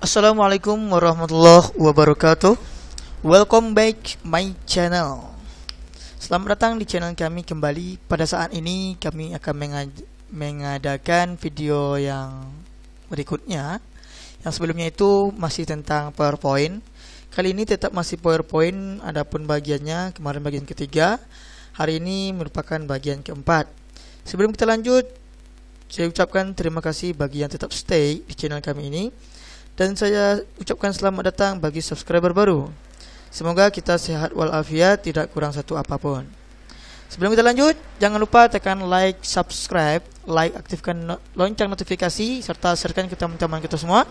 Assalamualaikum warahmatullahi wabarakatuh. Welcome back my channel. Selamat datang di channel kami kembali. Pada saat ini kami akan mengadakan video yang berikutnya. Yang sebelumnya itu masih tentang PowerPoint. Kali ini tetap masih PowerPoint, adapun bagiannya kemarin bagian ketiga. Hari ini merupakan bagian keempat. Sebelum kita lanjut, saya ucapkan terima kasih bagi yang tetap stay di channel kami ini. Dan saya ucapkan selamat datang bagi subscriber baru. Semoga kita sehat walafiat, tidak kurang satu apapun. Sebelum kita lanjut, jangan lupa tekan like, subscribe, aktifkan lonceng notifikasi, serta sharekan ke teman-teman kita semua,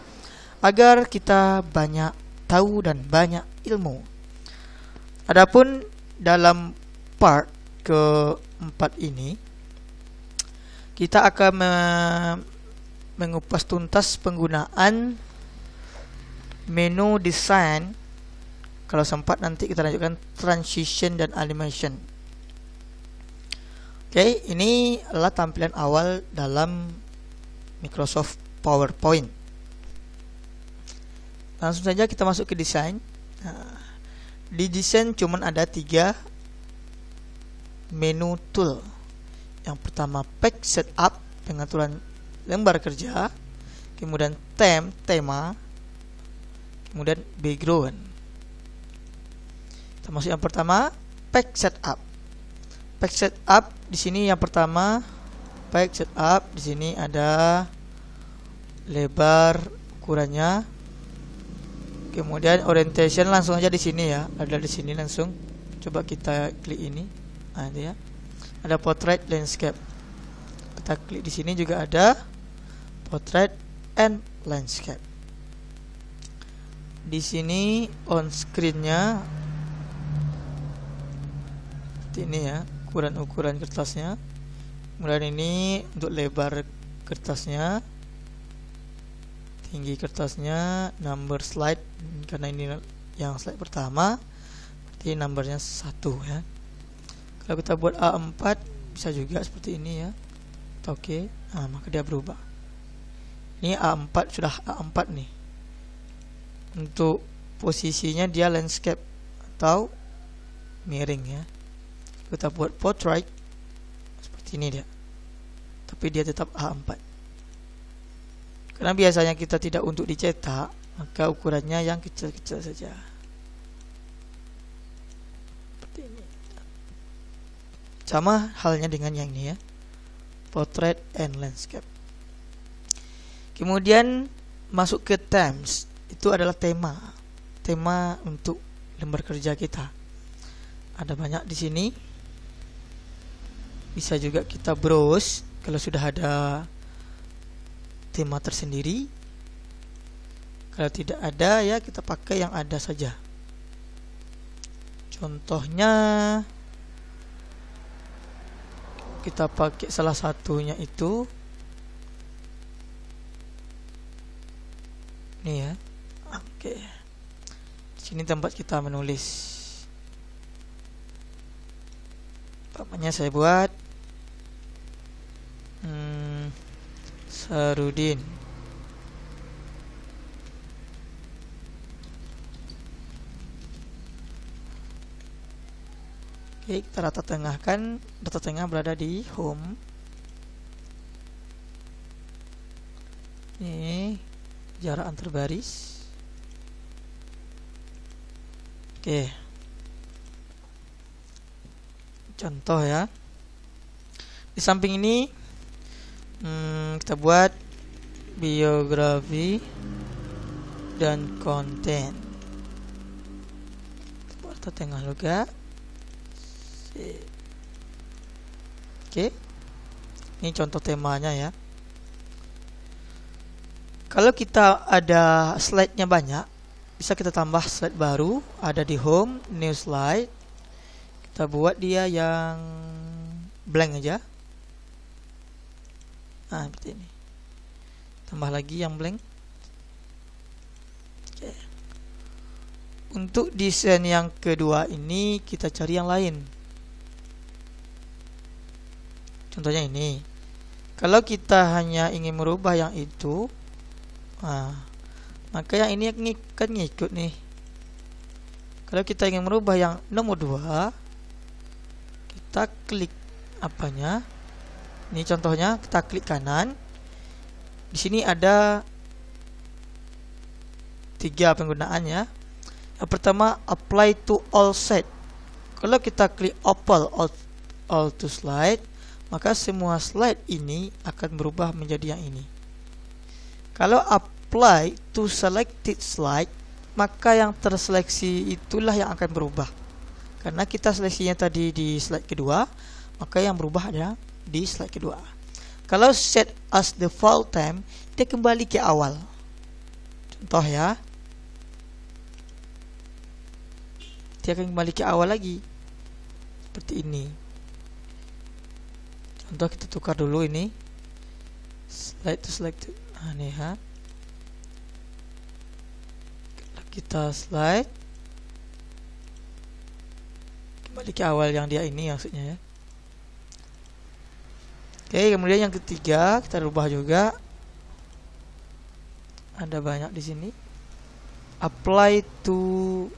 agar kita banyak tahu dan banyak ilmu. Adapun dalam part keempat ini, kita akan mengupas tuntas penggunaan menu design. Kalau sempat nanti kita lanjutkan transition dan animation. Oke, ini adalah tampilan awal dalam Microsoft PowerPoint. Langsung saja kita masuk ke desain. Di desain cuman ada 3 menu tool. Yang pertama page setup, pengaturan lembar kerja, kemudian tema, kemudian background. Kita masuk yang pertama, page setup. Page setup di sini yang pertama, page setup di sini ada lebar ukurannya. Kemudian orientation langsung aja di sini ya, ada di sini langsung. Coba kita klik ini. Nah, itu ya. Ada portrait landscape. Kita klik di sini juga ada portrait and landscape. Di sini on screen-nya seperti ini ya, ukuran kertasnya. Kemudian ini untuk lebar kertasnya, tinggi kertasnya, number slide karena ini yang slide pertama, berarti numbernya 1 ya. Kalau kita buat A4 bisa juga seperti ini ya. Oke, nah, maka dia berubah. Ini A4 sudah A4 nih. Untuk posisinya dia landscape atau miring ya. Kita buat portrait seperti ini dia, tapi dia tetap A4. Karena biasanya kita tidak untuk dicetak, maka ukurannya yang kecil-kecil saja. Seperti ini. Sama halnya dengan yang ini ya, portrait and landscape. Kemudian masuk ke themes. Itu adalah tema untuk lembar kerja kita. Ada banyak di sini. Bisa juga kita browse kalau sudah ada tema tersendiri. Kalau tidak ada ya kita pakai yang ada saja. Contohnya kita pakai salah satunya itu ini ya. Oke. Di sini tempat kita menulis. Namanya saya buat Sarudin. Oke, kita rata tengahkan. Data tengah berada di home. Ini jarak antar baris. Oke. Contoh ya. Di samping ini kita buat biografi dan konten. Buat tengah juga. Oke. Ini contoh temanya ya. Kalau kita ada slide-nya banyak, bisa kita tambah slide baru. Ada di home, new slide. Kita buat dia yang blank aja. Nah, seperti ini. Tambah lagi yang blank. Oke. Untuk desain yang kedua ini kita cari yang lain. Contohnya ini. Kalau kita hanya ingin merubah yang itu, maka yang ini akan ngikut nih. Kalau kita ingin merubah yang nomor 2, kita klik apanya. Ini contohnya, kita klik kanan. Di sini ada 3 penggunaannya. Yang pertama, apply to all set. Kalau kita klik all to slide, maka semua slide ini akan berubah menjadi yang ini. Kalau apply to selected slide, maka yang terseleksi itulah yang akan berubah. Karena kita seleksinya tadi di slide kedua, maka yang berubah adalah di slide kedua. Kalau set as default time, dia kembali ke awal. Contoh ya, dia akan kembali ke awal lagi seperti ini. Contoh, kita tukar dulu ini slide to selected. Nah, nih ya. Kita slide kembali ke awal yang dia ini maksudnya ya. Oke, kemudian yang ketiga kita rubah juga. Ada banyak di sini. Apply to.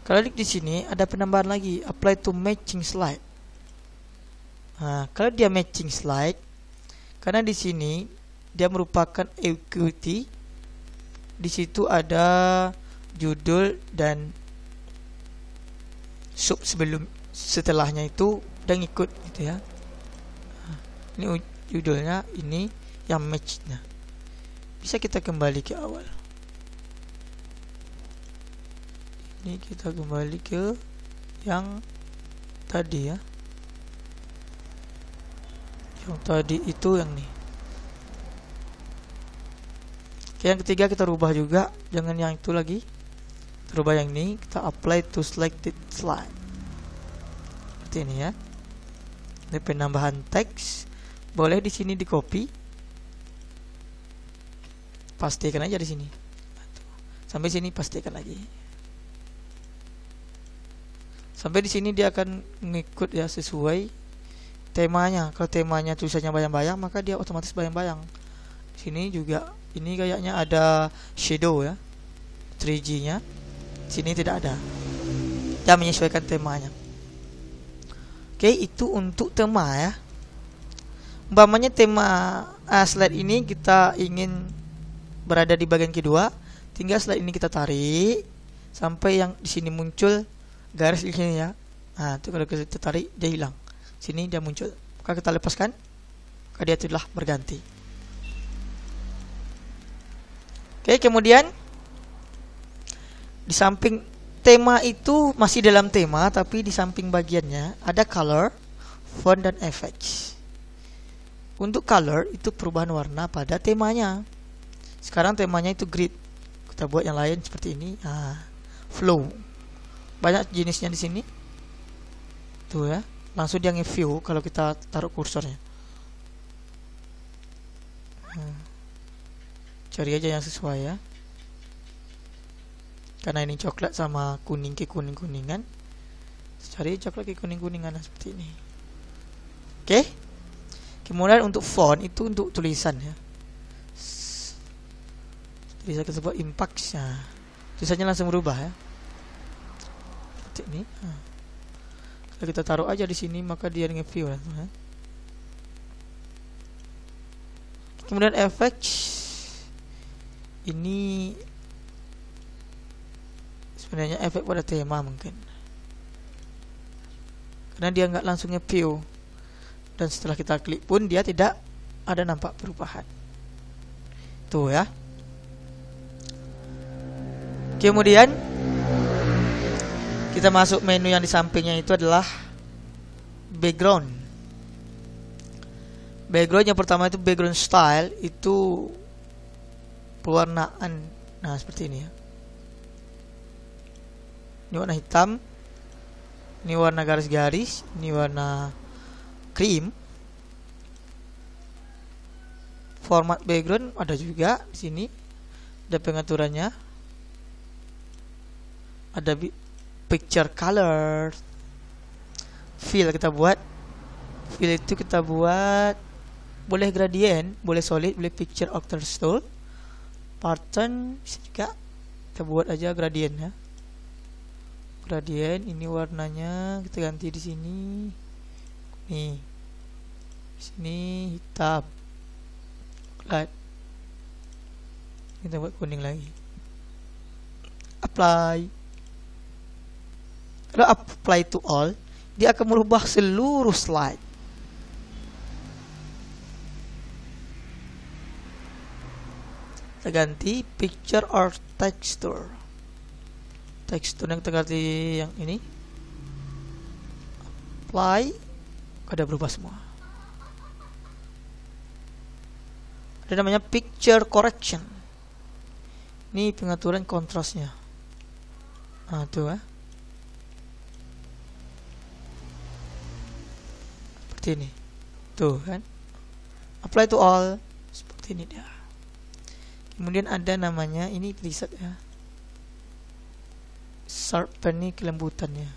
Kalau di sini ada penambahan lagi, apply to matching slide. Nah, kalau dia matching slide, karena di sini dia merupakan equity. Di situ ada judul dan setelahnya itu udah ngikut gitu ya. Ini judulnya, ini yang match-nya. Bisa kita kembali ke awal. Ini kita kembali ke yang tadi ya. Yang tadi itu yang nih. Oke, yang ketiga kita rubah juga, jangan yang itu lagi. Kita rubah yang ini, kita apply to selected slide. Seperti ini ya. Ini penambahan teks. Boleh di sini di copy. Pastikan aja di sini. Sampai sini pastikan lagi. Sampai di sini dia akan mengikut ya sesuai temanya. Kalau temanya tulisannya bayang-bayang, maka dia otomatis bayang-bayang. Sini juga ini kayaknya ada shadow ya, 3G-nya. Sini tidak ada. Dia menyesuaikan temanya. Oke, itu untuk tema ya. Umpamanya tema slide ini kita ingin berada di bagian kedua, tinggal slide ini kita tarik sampai yang di sini muncul garis di sini ya. Nah, itu kalau kita tarik dia hilang. Sini dia muncul. Maka kita lepaskan, maka dia telah berganti. Oke, kemudian di samping tema itu masih dalam tema, tapi di samping bagiannya ada color, font, dan effects. Untuk color itu perubahan warna pada temanya. Sekarang temanya itu grid. Kita buat yang lain seperti ini. Flow. Banyak jenisnya di sini. Tuh ya, langsung dia nge-view kalau kita taruh kursornya. Cari aja yang sesuai ya. Karena ini coklat sama kuning ke kuning-kuningan. Cari coklat ke kuning-kuningan seperti ini. Oke. Kemudian untuk font itu untuk tulisan ya. Bisa kita buat impact ya. Tulisannya langsung berubah ya. Seperti ini. Kalau kita taruh aja di sini maka dia nge-view ya. Kemudian efek ini sebenarnya efek pada tema mungkin, karena dia nggak langsung nge-view, dan setelah kita klik pun dia tidak ada nampak perubahan. Tuh ya. Kemudian kita masuk menu yang di sampingnya, itu adalah background. Background yang pertama itu background style, itu pewarnaan. Nah, seperti ini ya. Ini warna hitam, ini warna garis-garis, ini warna cream. Format background ada juga di sini. Ada pengaturannya. Ada picture color. Fill kita buat. Fill itu kita buat boleh gradient, boleh solid, boleh picture or texture. Pattern bisa juga kita buat aja gradient ya. Gradient ini warnanya kita ganti di sini. Nih. Di sini hitam. Light. Kita buat kuning lagi. Apply. Kalau apply to all, dia akan merubah seluruh slide. Kita ganti picture or texture. Texture yang kita ganti yang ini. Apply. Ada berubah semua. Ada namanya picture correction. Ini pengaturan kontrasnya. Nah, tuh ya. Seperti ini. Tuh kan. Apply to all. Seperti ini dia. Kemudian ada namanya, ini preset ya. Sharpen nih kelembutannya.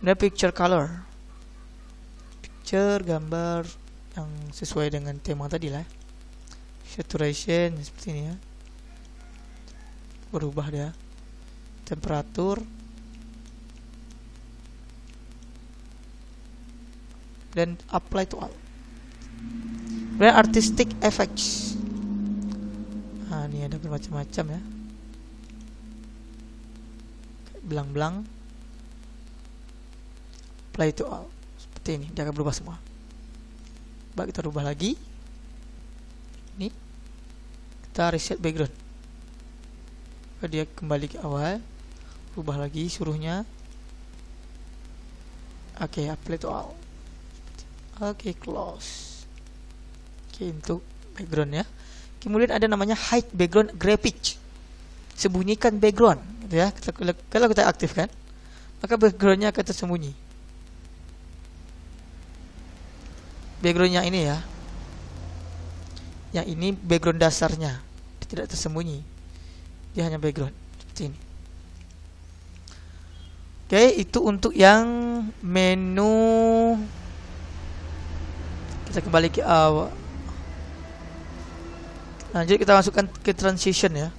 Ada picture color. Picture gambar yang sesuai dengan tema tadi lah. Saturation seperti ini ya. Berubah dia. Temperatur. Dan apply to all. Kemudian artistic effects. Nah, ini ada bermacam-macam ya. Belang-belang. Apply to all. Seperti ini, dia akan berubah semua. Baik, kita rubah lagi. Ini kita reset background. Dia kembali ke awal. Rubah lagi suruhnya. Oke, apply to all. Oke, close. Oke, untuk background ya. Kemudian ada namanya hide background graphic. Sembunyikan background gitu ya. Kalau kita aktifkan, maka backgroundnya akan tersembunyi. Backgroundnya ini ya. Yang ini background dasarnya, tidak tersembunyi. Dia hanya background seperti ini. Oke, itu untuk yang menu. Kita kembali ke awal. Lanjut kita masukkan ke transition ya.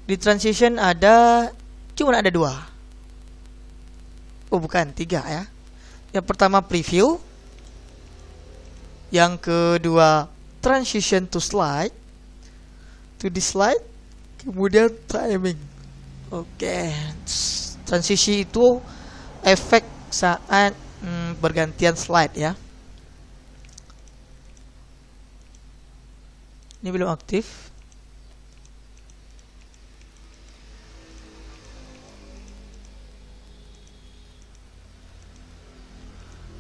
Di transition cuma ada 2. Oh bukan, 3 ya. Yang pertama preview. Yang kedua transition to slide. To the slide. Kemudian timing. Oke. Transisi itu efek saat bergantian slide ya. Ini belum aktif.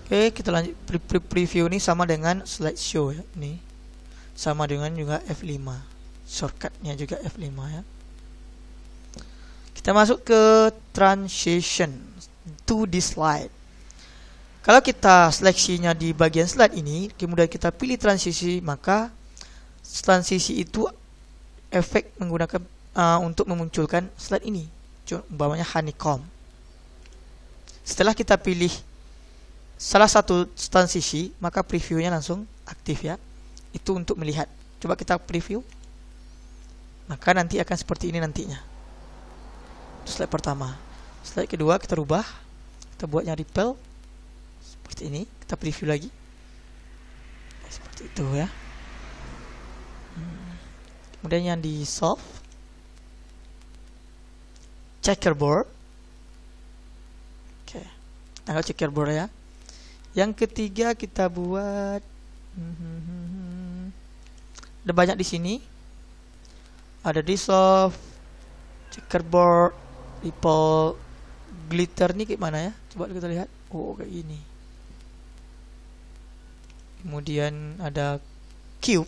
Oke, kita lanjut. Preview ini sama dengan slideshow ya. Ini sama dengan juga F5. Shortcutnya juga F5 ya. Kita masuk ke transition to the slide. Kalau kita seleksinya di bagian slide ini, kemudian kita pilih transisi, maka transisi itu efek menggunakan untuk memunculkan slide ini. Umpamanya honeycomb. Setelah kita pilih salah satu transisi, maka previewnya langsung aktif ya. Itu untuk melihat. Coba kita preview. Maka nanti akan seperti ini nantinya. Slide pertama. Slide kedua kita rubah. Kita buatnya ripple. Seperti ini. Kita preview lagi. Seperti itu ya. Kemudian yang di solve. Checkerboard. Oke. Nah, checkerboard ya. Yang ketiga kita buat ada banyak di sini. Ada dissolve, checkerboard, ripple, glitter nih kayak mana ya? Coba kita lihat. Oh, kayak gini. Kemudian ada cube.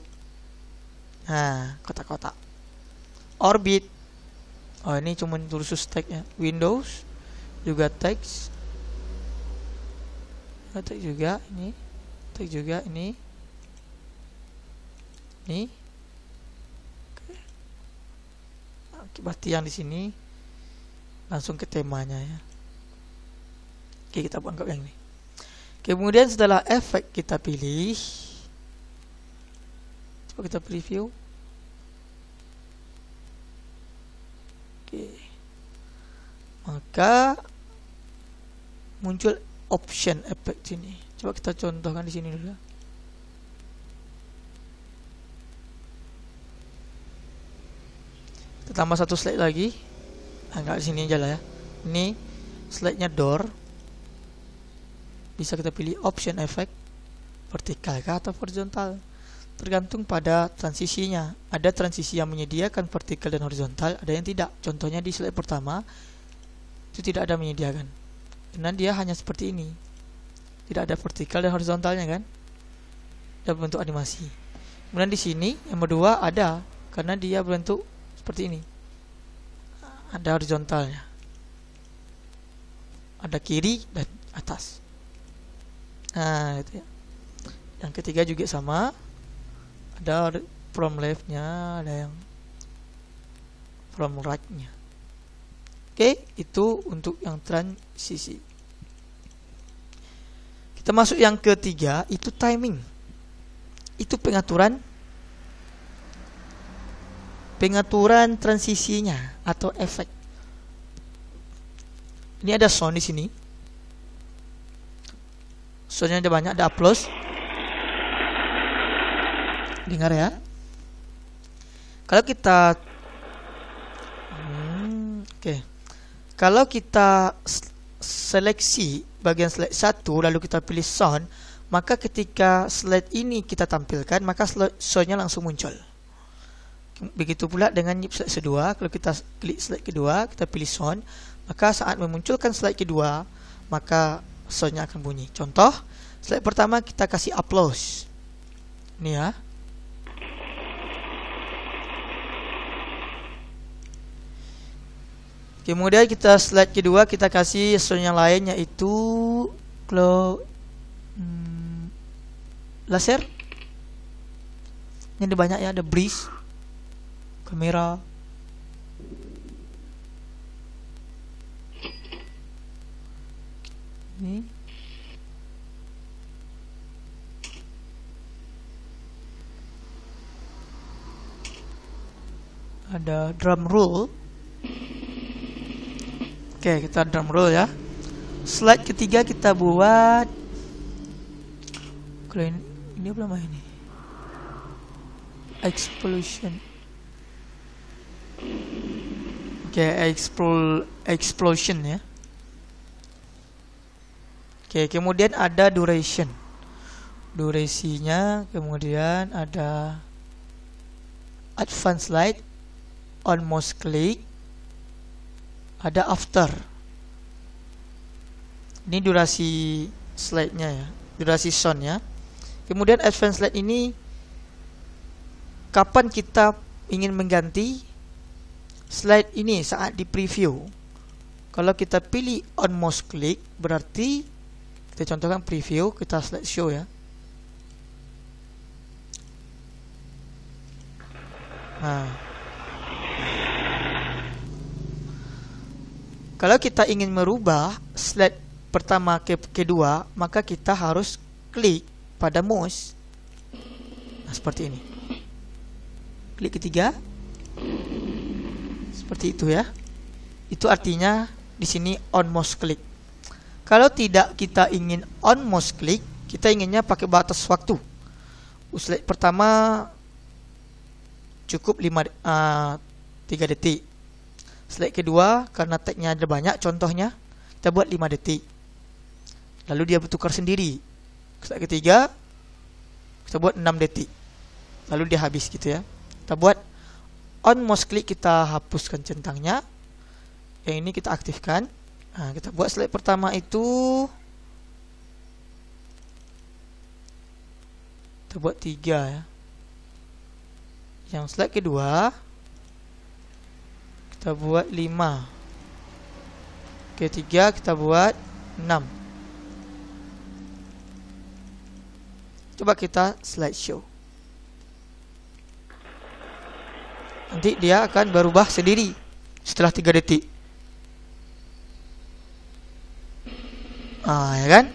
Nah, kotak-kotak. Orbit. Oh, ini cuma khusus tag ya. Windows juga text. Tag juga ini. Tag juga ini. Ini. Oke, berarti yang di sini langsung ke temanya ya. Oke, kita anggap yang ini. Kemudian setelah efek kita pilih, coba kita preview. Oke. Maka muncul option efek sini. Coba kita contohkan di sini dulu. Kita tambah satu slide lagi. Enggak, di sini aja lah ya. Ini slide-nya door. Bisa kita pilih option effect, vertikal kah atau horizontal, tergantung pada transisinya. Ada transisi yang menyediakan vertikal dan horizontal, ada yang tidak. Contohnya di slide pertama itu tidak ada menyediakan, karena dia hanya seperti ini, tidak ada vertikal dan horizontalnya kan, dalam bentuk animasi. Kemudian di sini yang kedua ada, karena dia berbentuk seperti ini, ada horizontalnya, ada kiri dan atas. Nah, itu ya. Yang ketiga juga sama, ada from left-nya, ada yang from right-nya. Oke, itu untuk yang transisi. Kita masuk yang ketiga, itu timing. Itu pengaturan transisinya atau efek. Ini ada sound di sini. Soundnya ada banyak, ada applause. Dengar ya. Kalau kita oke. Kalau kita seleksi bagian slide 1 lalu kita pilih sound, maka ketika slide ini kita tampilkan, maka soundnya langsung muncul. Begitu pula dengan slide kedua. Kalau kita klik slide kedua, kita pilih sound, maka saat memunculkan slide kedua, maka soundnya akan bunyi. Contoh, slide pertama kita kasih applause. Ini ya. Kemudian kita slide kedua kita kasih sound yang lain, yaitu laser. Ini ada banyak ya, ada breeze, kamera. Ini ada drum roll. Oke, kita drum roll ya. Slide ketiga kita buat, kalau ini belum ini, explosion. Oke, explosion ya. Oke, kemudian ada duration. Durasinya, kemudian ada advance light, almost click, ada after. Ini durasi slide-nya ya, durasi sound-nya. Kemudian advance light ini kapan kita ingin mengganti slide ini saat di preview. Kalau kita pilih almost click, berarti kita contohkan preview, kita slide show ya. Nah, kalau kita ingin merubah slide pertama ke kedua, maka kita harus klik pada mouse. Nah, seperti ini. Klik ketiga. Seperti itu ya. Itu artinya di sini on mouse click. Kalau tidak kita ingin on mouse click, kita inginnya pakai batas waktu. Slide pertama cukup 3 detik. Slide kedua karena tagnya ada banyak, contohnya kita buat 5 detik. Lalu dia bertukar sendiri. Slide ketiga kita buat 6 detik. Lalu dia habis gitu ya. Kita buat on mouse click, kita hapuskan centangnya. Yang ini kita aktifkan. Nah, kita buat slide pertama itu, kita buat 3 ya. Yang slide kedua kita buat 5. Ketiga kita buat 6. Coba kita slideshow. Nanti dia akan berubah sendiri setelah 3 detik. Ya kan?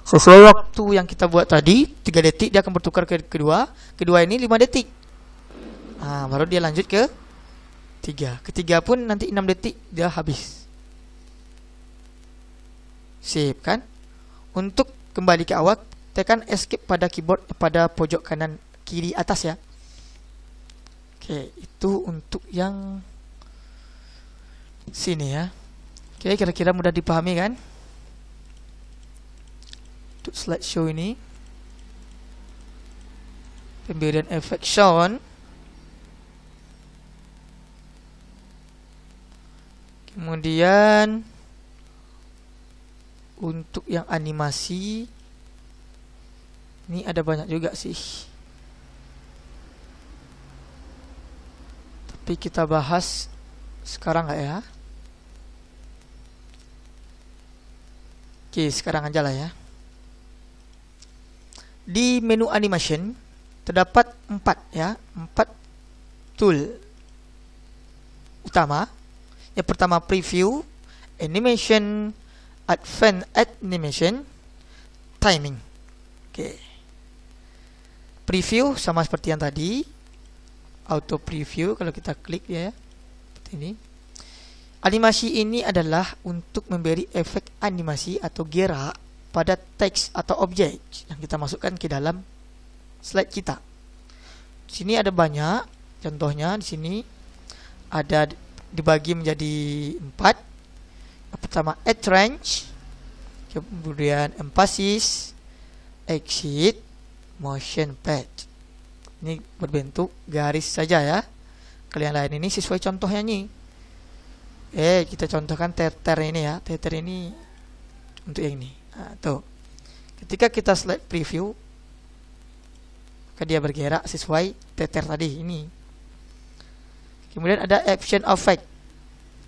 Sesuai waktu yang kita buat tadi 3 detik dia akan bertukar ke kedua. Kedua ini 5 detik. Baru dia lanjut ke ketiga pun nanti 6 detik dia habis. Sip kan? Untuk kembali ke awal, tekan escape pada keyboard pada pojok kanan kiri atas ya. Oke, itu untuk yang sini ya. Oke, kira-kira mudah dipahami kan? Untuk slideshow ini, pemberian efek sound. Kemudian untuk yang animasi ini ada banyak juga sih, tapi kita bahas sekarang nggak ya? Oke, sekarang aja lah ya. Di menu animation terdapat 4 tool utama. Yang pertama preview, animation, advanced animation, timing. Oke. Preview sama seperti yang tadi, auto preview kalau kita klik ya, seperti ini. Animasi ini adalah untuk memberi efek animasi atau gerak pada teks atau objek yang kita masukkan ke dalam slide kita. Di sini ada banyak contohnya. Di sini ada dibagi menjadi 4. Yang pertama add range, kemudian emphasis, exit, motion patch. Ini berbentuk garis saja ya. Kalian lain ini sesuai contohnya nih. Kita contohkan teter ini ya. Teter ini untuk yang ini. Tuh. Ketika kita slide preview, maka dia bergerak sesuai teter tadi ini. Kemudian ada action effect.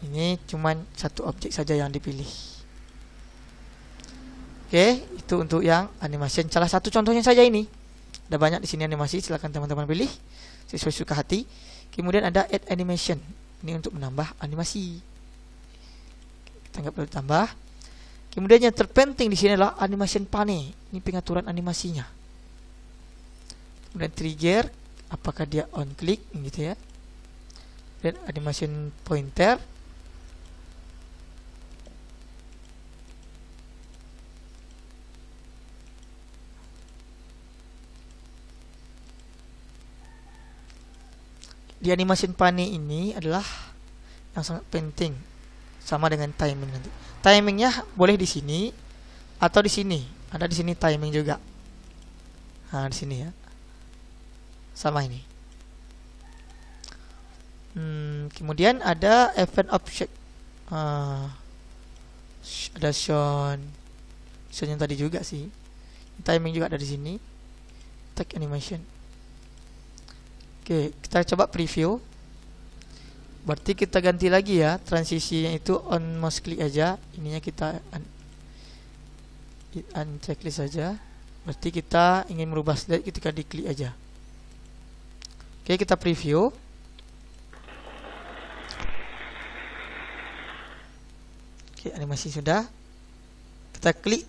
Ini cuman satu objek saja yang dipilih. Oke, itu untuk yang animation. Salah satu contohnya saja ini. Ada banyak di sini animasi, silakan teman-teman pilih sesuai suka hati. Kemudian ada add animation. Ini untuk menambah animasi. Kita nggak perlu tambah. Kemudian yang terpenting di sini adalah animation pane. Ini pengaturan animasinya. Kemudian trigger, apakah dia on click gitu ya. Dan animation pointer. Di animation pane ini adalah yang sangat penting, sama dengan timing nanti. Timingnya boleh di sini atau di sini. Ada di sini timing juga. Di sini ya. Sama ini. Kemudian ada event object. Ada sound yang tadi juga sih. Timing juga ada di sini. Text animation. Oke, kita coba preview. Berarti kita ganti lagi ya, transisinya itu on mouse click aja. Ininya kita unchecklist saja. Berarti kita ingin merubah slide ketika diklik aja. Oke, kita preview. Oke, animasi sudah. Kita klik,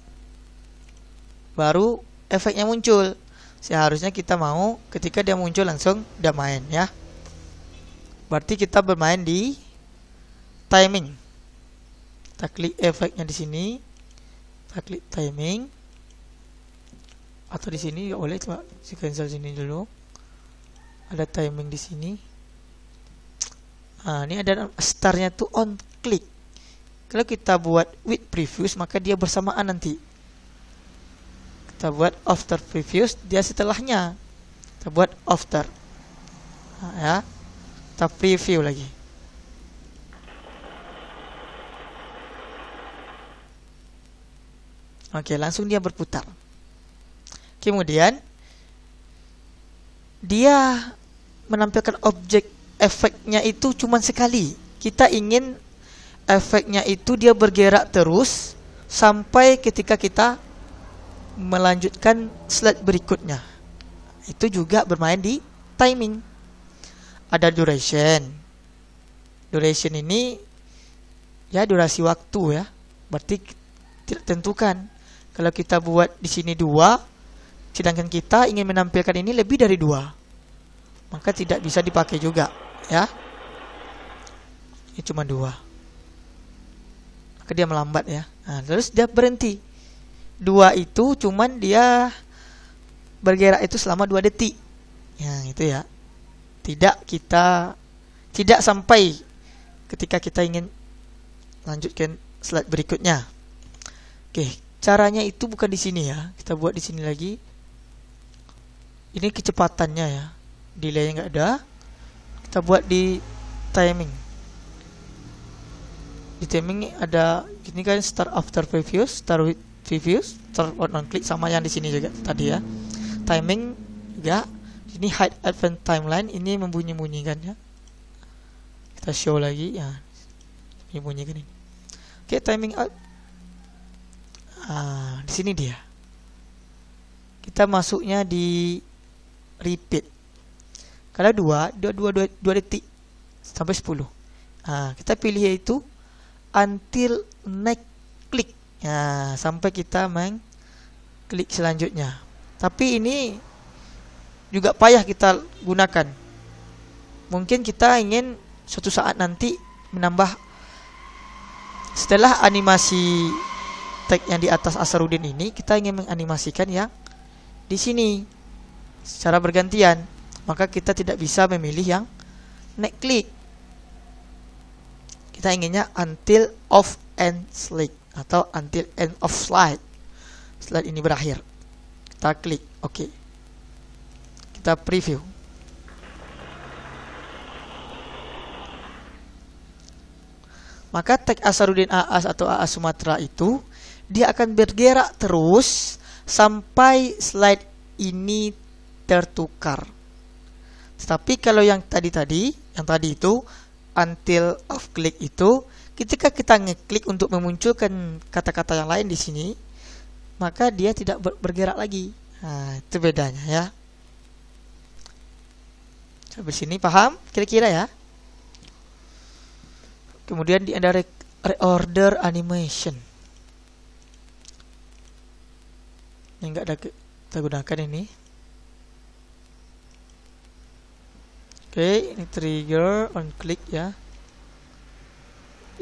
baru efeknya muncul. Seharusnya kita mau ketika dia muncul langsung dia main ya. Berarti kita bermain di timing. Kita klik efeknya di sini. Kita klik timing. Atau di sini boleh, coba si cancel sini dulu. Ada timing di sini. Ini ada startnya tuh on click. Kalau kita buat with previews maka dia bersamaan nanti. Kita buat after previews, dia setelahnya. Kita buat after. Ya. Kita preview lagi. Oke, langsung dia berputar. Kemudian dia menampilkan objek efeknya itu cuma sekali. Kita ingin efeknya itu dia bergerak terus sampai ketika kita melanjutkan slide berikutnya. Itu juga bermain di timing. Ada duration. Duration ini ya durasi waktu ya. Berarti tidak tentukan. Kalau kita buat di sini 2, sedangkan kita ingin menampilkan ini lebih dari 2, maka tidak bisa dipakai juga, ya. Ini cuma 2, maka dia melambat, ya. Nah, terus dia berhenti. 2 itu cuman dia bergerak itu selama 2 detik. Ya, itu ya. Tidak sampai ketika kita ingin lanjutkan slide berikutnya. Oke, caranya itu bukan di sini ya. Kita buat di sini lagi. Ini kecepatannya ya. Delay-nya nggak ada. Kita buat di timing. Di timing ada ini kan start after previews, start with previews, start on click, sama yang di sini juga tadi ya. Timing juga. Ini hide advance timeline, ini membunyi-bunyikan ya. Kita show lagi ya. Bunyikan ini. Oke, timing out. Di sini dia. Kita masuknya di repeat. Kalau 2 detik sampai 10. Kita pilih yaitu until next click. Ya, sampai kita klik selanjutnya. Tapi ini juga payah kita gunakan. Mungkin kita ingin suatu saat nanti menambah setelah animasi tag yang di atas Asarudin ini, kita ingin menganimasikan yang di sini secara bergantian. Maka kita tidak bisa memilih yang next click. Kita inginnya until off end slide atau until end of slide. Slide ini berakhir. Kita klik OK. Kita preview. Maka tag Asarudin AAS atau AAS Sumatera itu dia akan bergerak terus sampai slide ini tertukar. Tetapi kalau yang tadi itu until off click itu, ketika kita ngeklik untuk memunculkan kata-kata yang lain di sini, maka dia tidak bergerak lagi. Nah, itu bedanya ya. Sampai sini paham kira-kira ya. Kemudian ada reorder animation. Ini enggak ada kita gunakan ini. Oke, ini trigger on click ya.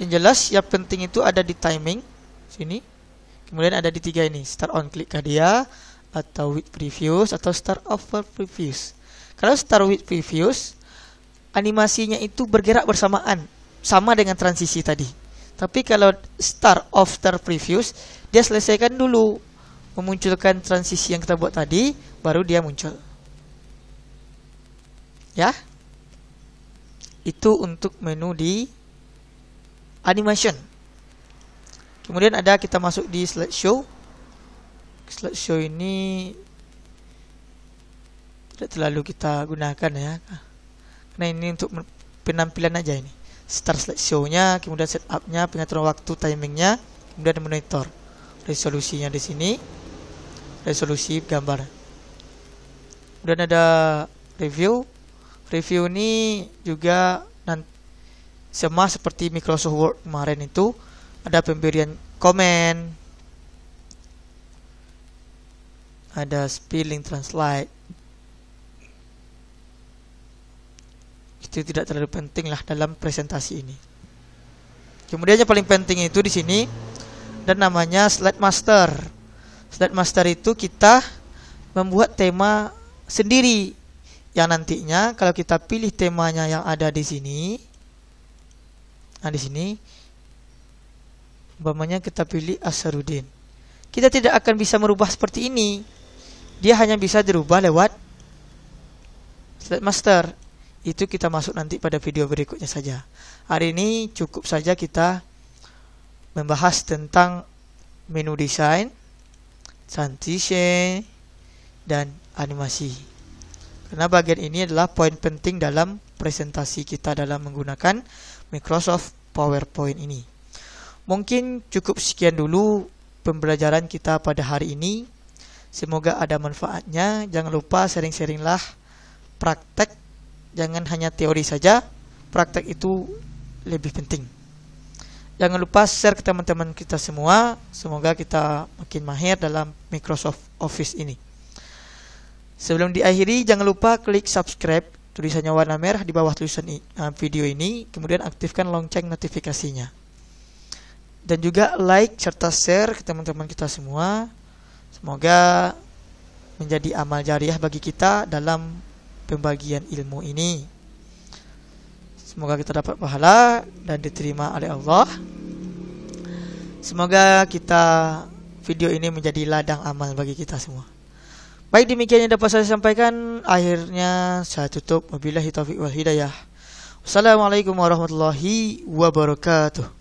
Yang jelas yang penting itu ada di timing sini. Kemudian ada di 3 ini, start on click kah dia, atau with previews, atau start over previews. Kalau start with previews, animasinya itu bergerak bersamaan, sama dengan transisi tadi. Tapi kalau start after previews, dia selesaikan dulu memunculkan transisi yang kita buat tadi, baru dia muncul. Ya, itu untuk menu di animation. Kemudian ada kita masuk di slideshow. Slideshow ini tidak terlalu kita gunakan ya, karena ini untuk penampilan aja ini. Start slideshow-nya, kemudian setup-nya, pengaturan waktu, timingnya, kemudian monitor. Resolusinya di sini, resolusi gambar. Kemudian ada review. Review ini juga sama seperti Microsoft Word kemarin itu, ada pemberian komen, ada spelling translate. Itu tidak terlalu penting lah dalam presentasi ini. Kemudian yang paling penting itu di sini dan namanya slide master. Slide master itu kita membuat tema sendiri yang nantinya kalau kita pilih temanya yang ada di sini. Nah, di sini umpamanya kita pilih Asarudin. Kita tidak akan bisa merubah seperti ini. Dia hanya bisa dirubah lewat slide master. Itu kita masuk nanti pada video berikutnya saja. Hari ini cukup saja kita membahas tentang menu desain, transition, dan animasi. Karena bagian ini adalah poin penting dalam presentasi kita dalam menggunakan Microsoft PowerPoint ini. Mungkin cukup sekian dulu pembelajaran kita pada hari ini. Semoga ada manfaatnya. Jangan lupa sharing-sharinglah praktek. Jangan hanya teori saja, praktek itu lebih penting. Jangan lupa share ke teman-teman kita semua. Semoga kita makin mahir dalam Microsoft Office ini. Sebelum diakhiri, jangan lupa klik subscribe, tulisannya warna merah di bawah tulisan video ini. Kemudian aktifkan lonceng notifikasinya. Dan juga like serta share ke teman-teman kita semua. Semoga menjadi amal jariah bagi kita dalam pembagian ilmu ini. Semoga kita dapat pahala dan diterima oleh Allah. Semoga video ini menjadi ladang amal bagi kita semua. Baik, demikian yang dapat saya sampaikan. Akhirnya saya tutup. Wabillahi taufiq wal hidayah. Wassalamualaikum warahmatullahi wabarakatuh.